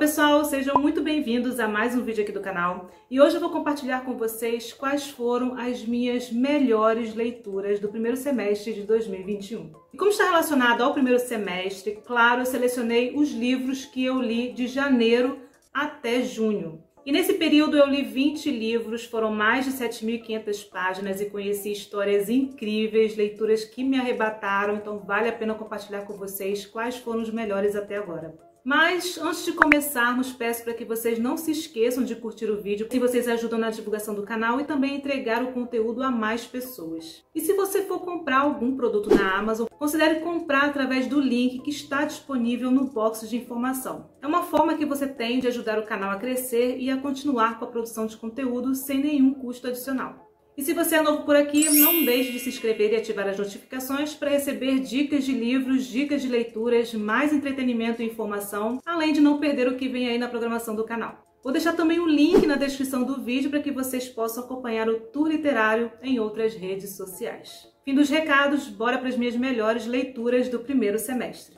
pessoal, sejam muito bem-vindos a mais um vídeo aqui do canal e hoje eu vou compartilhar com vocês quais foram as minhas melhores leituras do primeiro semestre de 2021. E como está relacionado ao primeiro semestre, claro, eu selecionei os livros que eu li de janeiro até junho. E nesse período eu li 20 livros, foram mais de 7.500 páginas e conheci histórias incríveis, leituras que me arrebataram, então vale a pena compartilhar com vocês quais foram os melhores até agora. Mas antes de começarmos, peço para que vocês não se esqueçam de curtir o vídeo, se vocês ajudam na divulgação do canal e também entregar o conteúdo a mais pessoas. E se você for comprar algum produto na Amazon, considere comprar através do link que está disponível no box de informação. É uma forma que você tem de ajudar o canal a crescer e a continuar com a produção de conteúdo sem nenhum custo adicional. E se você é novo por aqui, não deixe de se inscrever e ativar as notificações para receber dicas de livros, dicas de leituras, mais entretenimento e informação, além de não perder o que vem aí na programação do canal. Vou deixar também o link na descrição do vídeo para que vocês possam acompanhar o tour literário em outras redes sociais. Fim dos recados, bora para as minhas melhores leituras do primeiro semestre.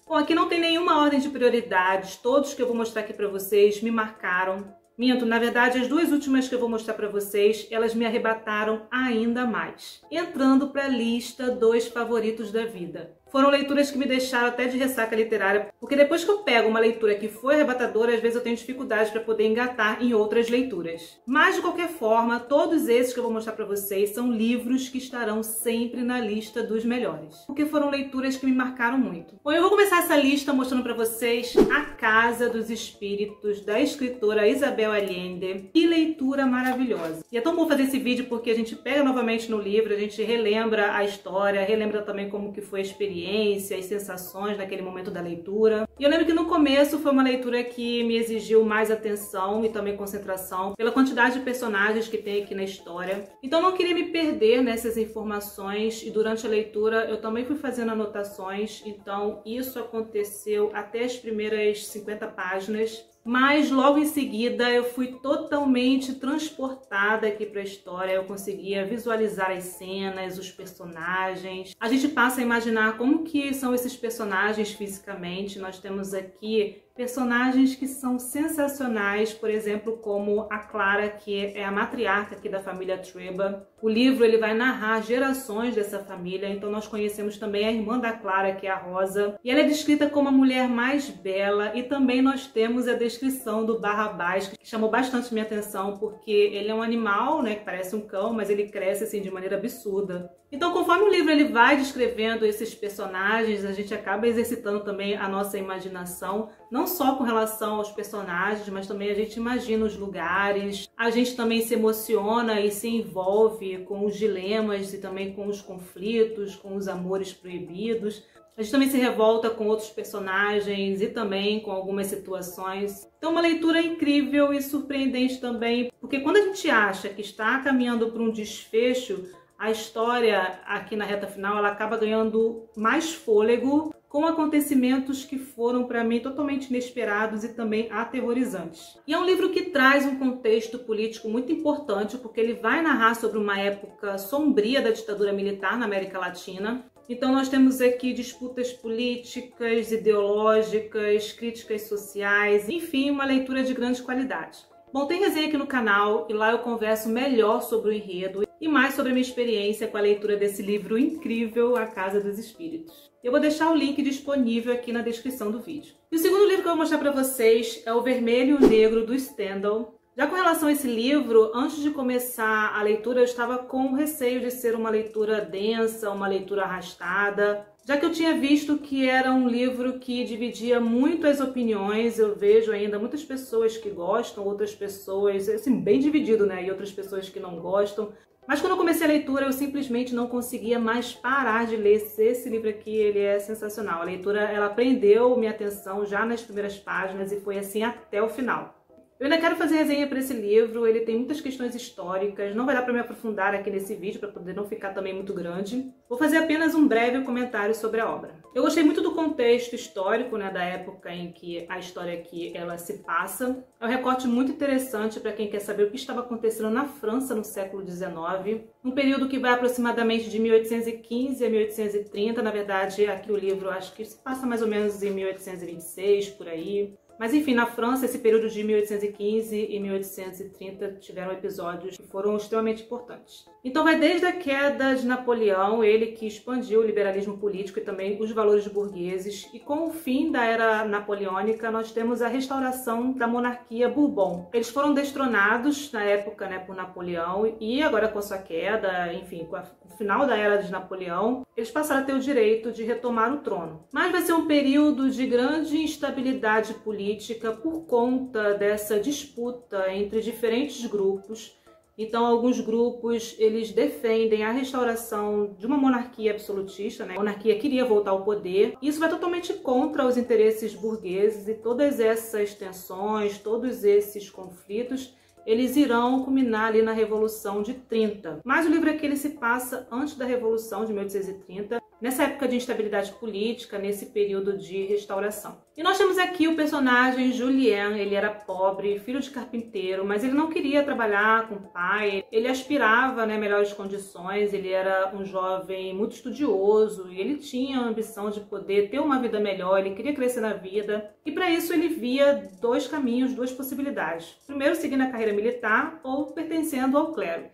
Bom, aqui não tem nenhuma ordem de prioridades, todos que eu vou mostrar aqui para vocês me marcaram. Minto, na verdade, as duas últimas que eu vou mostrar para vocês, elas me arrebataram ainda mais. Entrando para a lista dos favoritos da vida. Foram leituras que me deixaram até de ressaca literária, porque depois que eu pego uma leitura que foi arrebatadora, às vezes eu tenho dificuldade para poder engatar em outras leituras. Mas, de qualquer forma, todos esses que eu vou mostrar para vocês são livros que estarão sempre na lista dos melhores, porque foram leituras que me marcaram muito. Bom, eu vou começar essa lista mostrando para vocês A Casa dos Espíritos, da escritora Isabel Allende. Que leitura maravilhosa! E é tão bom fazer esse vídeo porque a gente pega novamente no livro, a gente relembra a história, relembra também como que foi a experiência, as sensações naquele momento da leitura. E eu lembro que no começo foi uma leitura que me exigiu mais atenção e também concentração pela quantidade de personagens que tem aqui na história. Então eu não queria me perder nessas informações e durante a leitura eu também fui fazendo anotações, então isso aconteceu até as primeiras 50 páginas. Mas logo em seguida eu fui totalmente transportada aqui para a história, eu conseguia visualizar as cenas, os personagens. A gente passa a imaginar como que são esses personagens fisicamente. Nós temos aqui personagens que são sensacionais, por exemplo, como a Clara, que é a matriarca aqui da família Treba. O livro ele vai narrar gerações dessa família, então nós conhecemos também a irmã da Clara, que é a Rosa. E ela é descrita como a mulher mais bela, e também nós temos a descrição do Barrabás, que chamou bastante minha atenção, porque ele é um animal, né, que parece um cão, mas ele cresce assim de maneira absurda. Então, conforme o livro ele vai descrevendo esses personagens, a gente acaba exercitando também a nossa imaginação, não só com relação aos personagens, mas também a gente imagina os lugares, a gente também se emociona e se envolve com os dilemas e também com os conflitos, com os amores proibidos. A gente também se revolta com outros personagens e também com algumas situações. Então, uma leitura incrível e surpreendente também, porque quando a gente acha que está caminhando para um desfecho, a história aqui na reta final ela acaba ganhando mais fôlego com acontecimentos que foram para mim totalmente inesperados e também aterrorizantes. E é um livro que traz um contexto político muito importante, porque ele vai narrar sobre uma época sombria da ditadura militar na América Latina. Então nós temos aqui disputas políticas, ideológicas, críticas sociais, enfim, uma leitura de grande qualidade. Bom, tem resenha aqui no canal e lá eu converso melhor sobre o enredo e mais sobre a minha experiência com a leitura desse livro incrível, A Casa dos Espíritos. Eu vou deixar o link disponível aqui na descrição do vídeo. E o segundo livro que eu vou mostrar para vocês é O Vermelho e o Negro, do Stendhal. Já com relação a esse livro, antes de começar a leitura, eu estava com receio de ser uma leitura densa, uma leitura arrastada, já que eu tinha visto que era um livro que dividia muito as opiniões. Eu vejo ainda muitas pessoas que gostam, outras pessoas, assim, bem dividido, né? E outras pessoas que não gostam. Mas quando eu comecei a leitura, eu simplesmente não conseguia mais parar de ler. Esse livro aqui, ele é sensacional. A leitura, ela prendeu minha atenção já nas primeiras páginas e foi assim até o final. Eu ainda quero fazer resenha para esse livro, ele tem muitas questões históricas, não vai dar para me aprofundar aqui nesse vídeo, para poder não ficar também muito grande. Vou fazer apenas um breve comentário sobre a obra. Eu gostei muito do contexto histórico, né, da época em que a história aqui ela se passa. É um recorte muito interessante para quem quer saber o que estava acontecendo na França no século XIX, um período que vai aproximadamente de 1815 a 1830, na verdade aqui o livro acho que se passa mais ou menos em 1826, por aí. Mas enfim, na França, esse período de 1815 e 1830 tiveram episódios que foram extremamente importantes. Então vai desde a queda de Napoleão, ele que expandiu o liberalismo político e também os valores burgueses, e com o fim da era napoleônica nós temos a restauração da monarquia Bourbon. Eles foram destronados na época, né, por Napoleão, e agora com a sua queda, enfim, com o final da era de Napoleão, eles passaram a ter o direito de retomar o trono. Mas vai ser um período de grande instabilidade política por conta dessa disputa entre diferentes grupos. Então, alguns grupos, eles defendem a restauração de uma monarquia absolutista, né? A monarquia queria voltar ao poder. Isso vai totalmente contra os interesses burgueses, e todas essas tensões, todos esses conflitos, eles irão culminar ali na Revolução de 30. Mas o livro aqui ele se passa antes da Revolução de 1830, nessa época de instabilidade política, nesse período de restauração. E nós temos aqui o personagem Julien. Ele era pobre, filho de carpinteiro, mas ele não queria trabalhar com o pai. Ele aspirava, né, melhores condições, ele era um jovem muito estudioso e ele tinha a ambição de poder ter uma vida melhor, ele queria crescer na vida. E para isso ele via dois caminhos, duas possibilidades. Primeiro, seguindo a carreira militar ou pertencendo ao clero.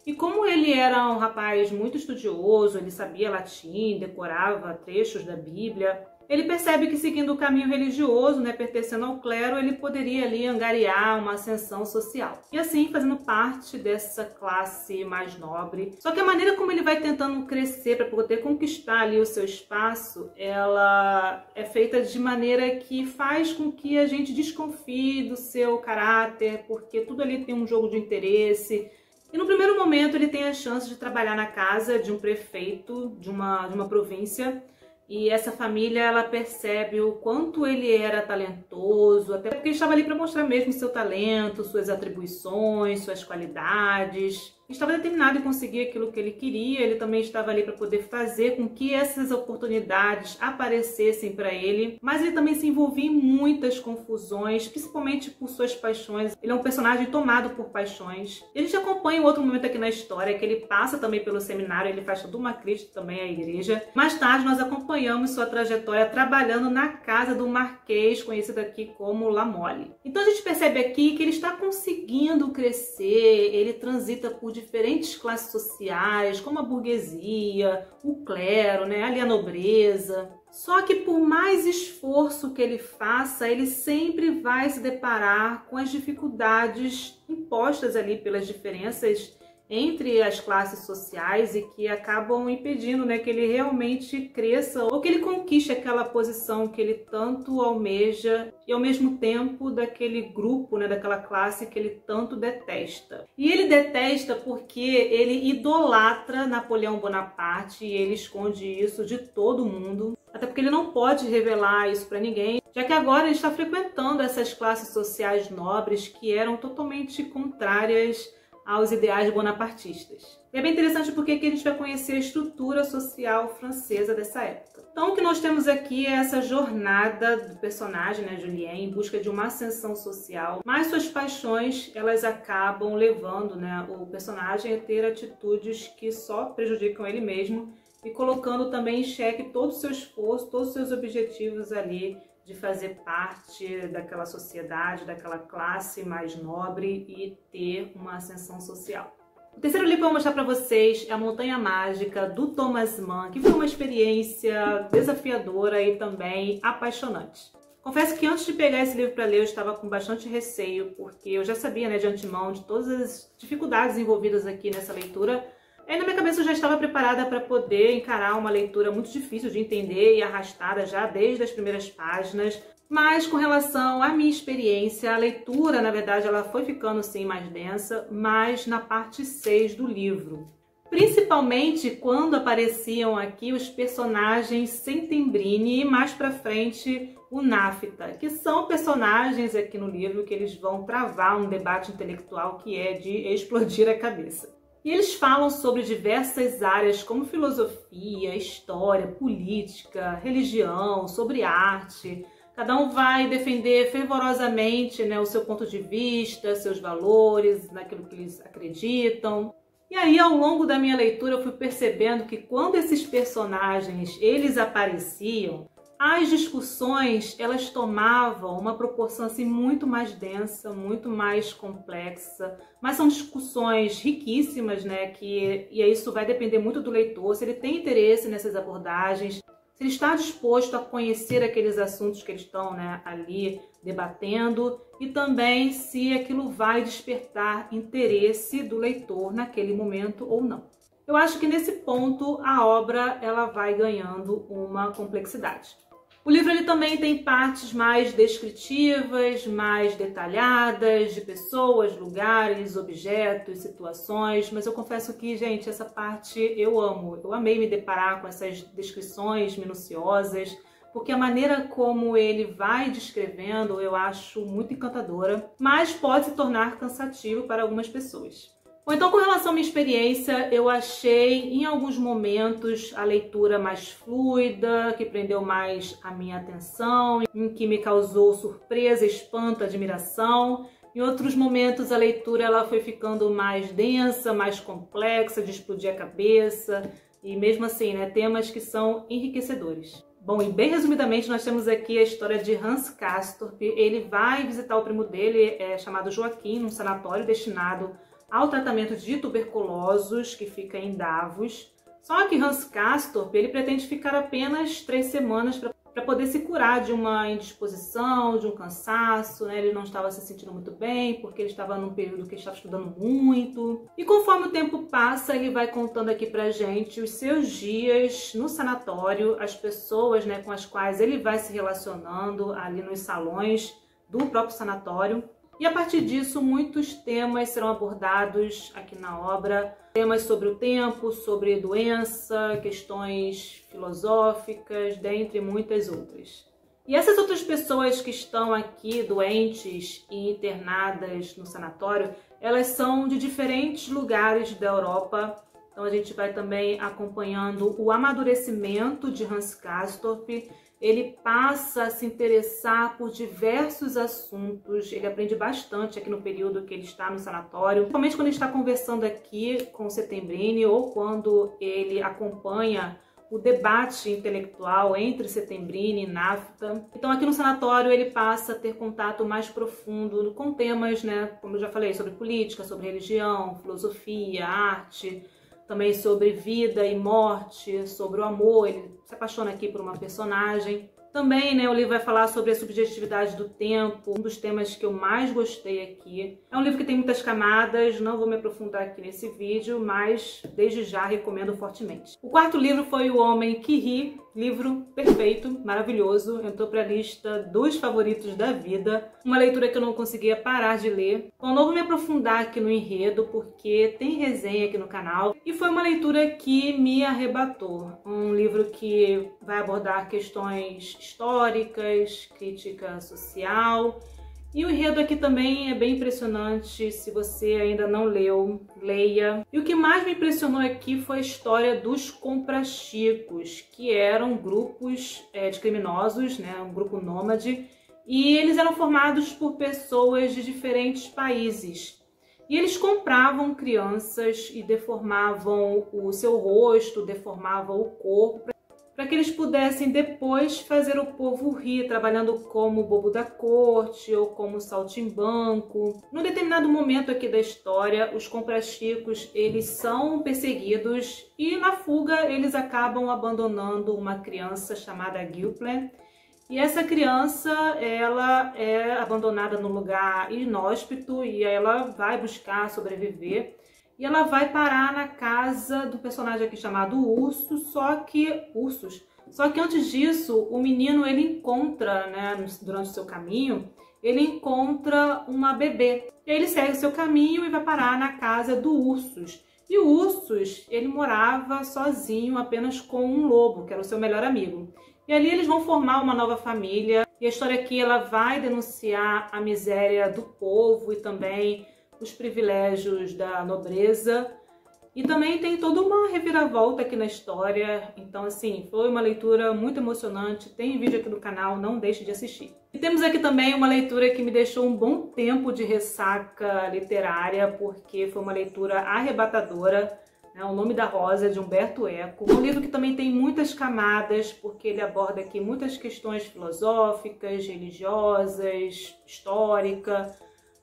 E como ele era um rapaz muito estudioso, ele sabia latim, decorava trechos da Bíblia, ele percebe que seguindo o caminho religioso, né, pertencendo ao clero, ele poderia ali angariar uma ascensão social. E assim, fazendo parte dessa classe mais nobre. Só que a maneira como ele vai tentando crescer para poder conquistar ali o seu espaço, ela é feita de maneira que faz com que a gente desconfie do seu caráter, porque tudo ali tem um jogo de interesse. E no primeiro momento ele tem a chance de trabalhar na casa de um prefeito de uma província, e essa família ela percebe o quanto ele era talentoso, até porque ele estava ali para mostrar mesmo seu talento, suas atribuições, suas qualidades. Estava determinado em conseguir aquilo que ele queria. Ele também estava ali para poder fazer com que essas oportunidades aparecessem para ele, mas ele também se envolvia em muitas confusões, principalmente por suas paixões. Ele é um personagem tomado por paixões. E a gente acompanha um outro momento aqui na história, que ele passa também pelo seminário, ele faz toda uma crítica também à igreja. Mais tarde nós acompanhamos sua trajetória trabalhando na casa do marquês, conhecido aqui como La Mole. Então a gente percebe aqui que ele está conseguindo crescer, ele transita por diferentes classes sociais, como a burguesia, o clero, né, ali a nobreza. Só que por mais esforço que ele faça, ele sempre vai se deparar com as dificuldades impostas ali pelas diferenças entre as classes sociais, e que acabam impedindo, né, que ele realmente cresça ou que ele conquiste aquela posição que ele tanto almeja, e ao mesmo tempo daquele grupo, né, daquela classe que ele tanto detesta. E ele detesta porque ele idolatra Napoleão Bonaparte, e ele esconde isso de todo mundo, até porque ele não pode revelar isso para ninguém, já que agora ele está frequentando essas classes sociais nobres que eram totalmente contrárias aos ideais bonapartistas. E é bem interessante porque aqui a gente vai conhecer a estrutura social francesa dessa época. Então o que nós temos aqui é essa jornada do personagem, né, Julien, em busca de uma ascensão social, mas suas paixões, elas acabam levando, né, o personagem a ter atitudes que só prejudicam ele mesmo, e colocando também em xeque todo o seu esforço, todos os seus objetivos ali de fazer parte daquela sociedade, daquela classe mais nobre e ter uma ascensão social. O terceiro livro que eu vou mostrar para vocês é A Montanha Mágica, do Thomas Mann, que foi uma experiência desafiadora e também apaixonante. Confesso que antes de pegar esse livro para ler, eu estava com bastante receio, porque eu já sabia, né, de antemão de todas as dificuldades envolvidas aqui nessa leitura. Aí na minha cabeça eu já estava preparada para poder encarar uma leitura muito difícil de entender e arrastada já desde as primeiras páginas. Mas com relação à minha experiência, a leitura, na verdade, ela foi ficando sim mais densa, mas na parte 6 do livro. Principalmente quando apareciam aqui os personagens Settembrini e mais pra frente o Nafta, que são personagens aqui no livro que eles vão travar um debate intelectual que é de explodir a cabeça. E eles falam sobre diversas áreas como filosofia, história, política, religião, sobre arte. Cada um vai defender fervorosamente, né, o seu ponto de vista, seus valores, naquilo que eles acreditam. E aí, ao longo da minha leitura, eu fui percebendo que quando esses personagens eles apareciam, As discussões, elas tomavam uma proporção assim muito mais densa, muito mais complexa, mas são discussões riquíssimas, né? E isso vai depender muito do leitor, se ele tem interesse nessas abordagens, se ele está disposto a conhecer aqueles assuntos que eles estão, né, ali debatendo, e também se aquilo vai despertar interesse do leitor naquele momento ou não. Eu acho que nesse ponto a obra ela vai ganhando uma complexidade. O livro ele também tem partes mais descritivas, mais detalhadas, de pessoas, lugares, objetos, situações, mas eu confesso que, gente, essa parte eu amo. Eu amei me deparar com essas descrições minuciosas, porque a maneira como ele vai descrevendo eu acho muito encantadora, mas pode se tornar cansativo para algumas pessoas. Bom, então, com relação à minha experiência, eu achei em alguns momentos a leitura mais fluida, que prendeu mais a minha atenção, em que me causou surpresa, espanto, admiração. Em outros momentos a leitura ela foi ficando mais densa, mais complexa, de explodir a cabeça, e mesmo assim, né, temas que são enriquecedores. Bom, e bem resumidamente, nós temos aqui a história de Hans Castorp. Ele vai visitar o primo dele, chamado Joaquim, num sanatório destinado ao tratamento de tuberculosos, que fica em Davos. Só que Hans Castorp, ele pretende ficar apenas 3 semanas para poder se curar de uma indisposição, de um cansaço, né? Ele não estava se sentindo muito bem, porque ele estava num período que ele estava estudando muito. E conforme o tempo passa, ele vai contando aqui pra gente os seus dias no sanatório, as pessoas, né, com as quais ele vai se relacionando ali nos salões do próprio sanatório. E a partir disso, muitos temas serão abordados aqui na obra. Temas sobre o tempo, sobre doença, questões filosóficas, dentre muitas outras. E essas outras pessoas que estão aqui doentes e internadas no sanatório, elas são de diferentes lugares da Europa. Então a gente vai também acompanhando o amadurecimento de Hans Castorp. Ele passa a se interessar por diversos assuntos, ele aprende bastante aqui no período que ele está no sanatório, principalmente quando ele está conversando aqui com o Settembrini ou quando ele acompanha o debate intelectual entre Settembrini e Nafta. Então aqui no sanatório ele passa a ter contato mais profundo com temas, né, como eu já falei, sobre política, sobre religião, filosofia, arte, também sobre vida e morte, sobre o amor. Ele se apaixona aqui por uma personagem. Também, né, o livro vai falar sobre a subjetividade do tempo, um dos temas que eu mais gostei aqui. É um livro que tem muitas camadas, não vou me aprofundar aqui nesse vídeo, mas desde já recomendo fortemente. O quarto livro foi O Homem que Ri, livro perfeito, maravilhoso, entrou para a lista dos favoritos da vida. Uma leitura que eu não conseguia parar de ler. Bom, não vou me aprofundar aqui no enredo, porque tem resenha aqui no canal. E foi uma leitura que me arrebatou. Um livro que vai abordar questões históricas, crítica social. E o enredo aqui também é bem impressionante, se você ainda não leu, leia. E o que mais me impressionou aqui foi a história dos comprachicos, que eram grupos de criminosos, né, um grupo nômade, e eles eram formados por pessoas de diferentes países. E eles compravam crianças e deformavam o seu rosto, deformavam o corpo, para que eles pudessem depois fazer o povo rir, trabalhando como bobo da corte ou como saltimbanco. Num determinado momento aqui da história, os comprachicos, eles são perseguidos e na fuga eles acabam abandonando uma criança chamada Gwynplaine. E essa criança, ela é abandonada num lugar inóspito e ela vai buscar sobreviver. E ela vai parar na casa do personagem aqui chamado Urso, só que antes disso, o menino ele encontra, né, durante o seu caminho, ele encontra uma bebê. E aí ele segue o seu caminho e vai parar na casa do Ursus. E o Ursus, ele morava sozinho apenas com um lobo, que era o seu melhor amigo. E ali eles vão formar uma nova família. E a história aqui ela vai denunciar a miséria do povo e também os privilégios da nobreza. E também tem toda uma reviravolta aqui na história. Então, assim, foi uma leitura muito emocionante. Tem vídeo aqui no canal, não deixe de assistir. E temos aqui também uma leitura que me deixou um bom tempo de ressaca literária, porque foi uma leitura arrebatadora. né? O Nome da Rosa, de Umberto Eco. Um livro que também tem muitas camadas, porque ele aborda aqui muitas questões filosóficas, religiosas, históricas,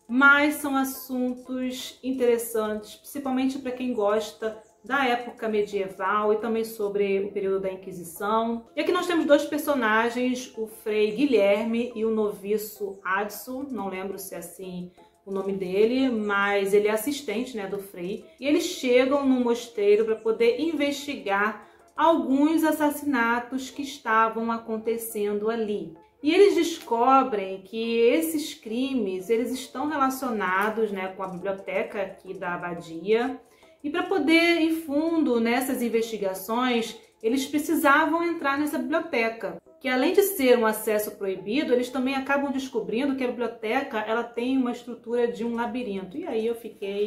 mas são assuntos interessantes, principalmente para quem gosta da época medieval e também sobre o período da Inquisição. E aqui nós temos dois personagens, o Frei Guilherme e o noviço Adson, não lembro se é assim o nome dele, mas ele é assistente, né, do Frei. E eles chegam no mosteiro para poder investigar alguns assassinatos que estavam acontecendo ali. E eles descobrem que esses crimes eles estão relacionados, né, com a biblioteca aqui da abadia. E para poder ir fundo nessas investigações, eles precisavam entrar nessa biblioteca, que além de ser um acesso proibido, eles também acabam descobrindo que a biblioteca ela tem uma estrutura de um labirinto. E aí eu fiquei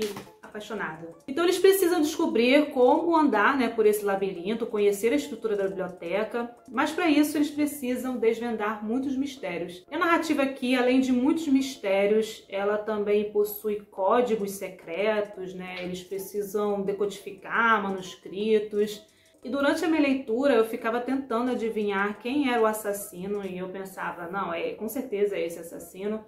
apaixonada. Então eles precisam descobrir como andar, né, por esse labirinto, conhecer a estrutura da biblioteca, mas para isso eles precisam desvendar muitos mistérios. E a narrativa aqui, além de muitos mistérios, ela também possui códigos secretos, né? Eles precisam decodificar manuscritos. E durante a minha leitura eu ficava tentando adivinhar quem era o assassino e eu pensava, não, com certeza é esse assassino.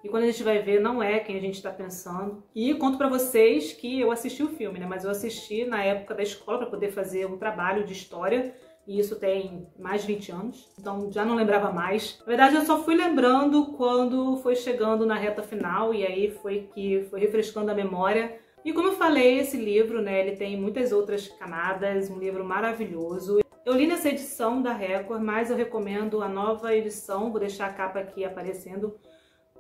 E quando a gente vai ver, não é quem a gente está pensando. E conto pra vocês que eu assisti o filme, né? Mas eu assisti na época da escola para poder fazer um trabalho de história. E isso tem mais de 20 anos, então já não lembrava mais. Na verdade, eu só fui lembrando quando foi chegando na reta final. E aí foi que foi refrescando a memória. E como eu falei, esse livro, né? Ele tem muitas outras camadas, um livro maravilhoso. Eu li nessa edição da Record, mas eu recomendo a nova edição. Vou deixar a capa aqui aparecendo.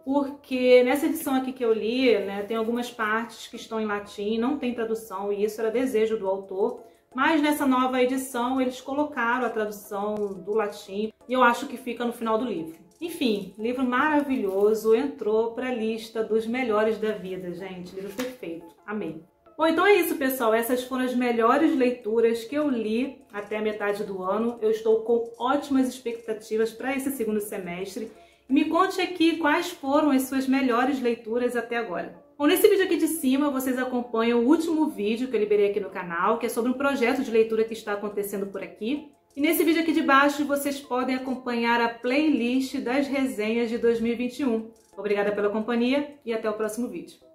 Porque nessa edição aqui que eu li, né, tem algumas partes que estão em latim, não tem tradução, e isso era desejo do autor. Mas nessa nova edição eles colocaram a tradução do latim, e eu acho que fica no final do livro. Enfim, livro maravilhoso, entrou para a lista dos melhores da vida, gente. Livro perfeito, amei. Bom, então é isso, pessoal. Essas foram as melhores leituras que eu li até a metade do ano. Eu estou com ótimas expectativas para esse segundo semestre. Me conte aqui quais foram as suas melhores leituras até agora. Bom, nesse vídeo aqui de cima vocês acompanham o último vídeo que eu liberei aqui no canal, que é sobre um projeto de leitura que está acontecendo por aqui. E nesse vídeo aqui de baixo vocês podem acompanhar a playlist das resenhas de 2021. Obrigada pela companhia e até o próximo vídeo.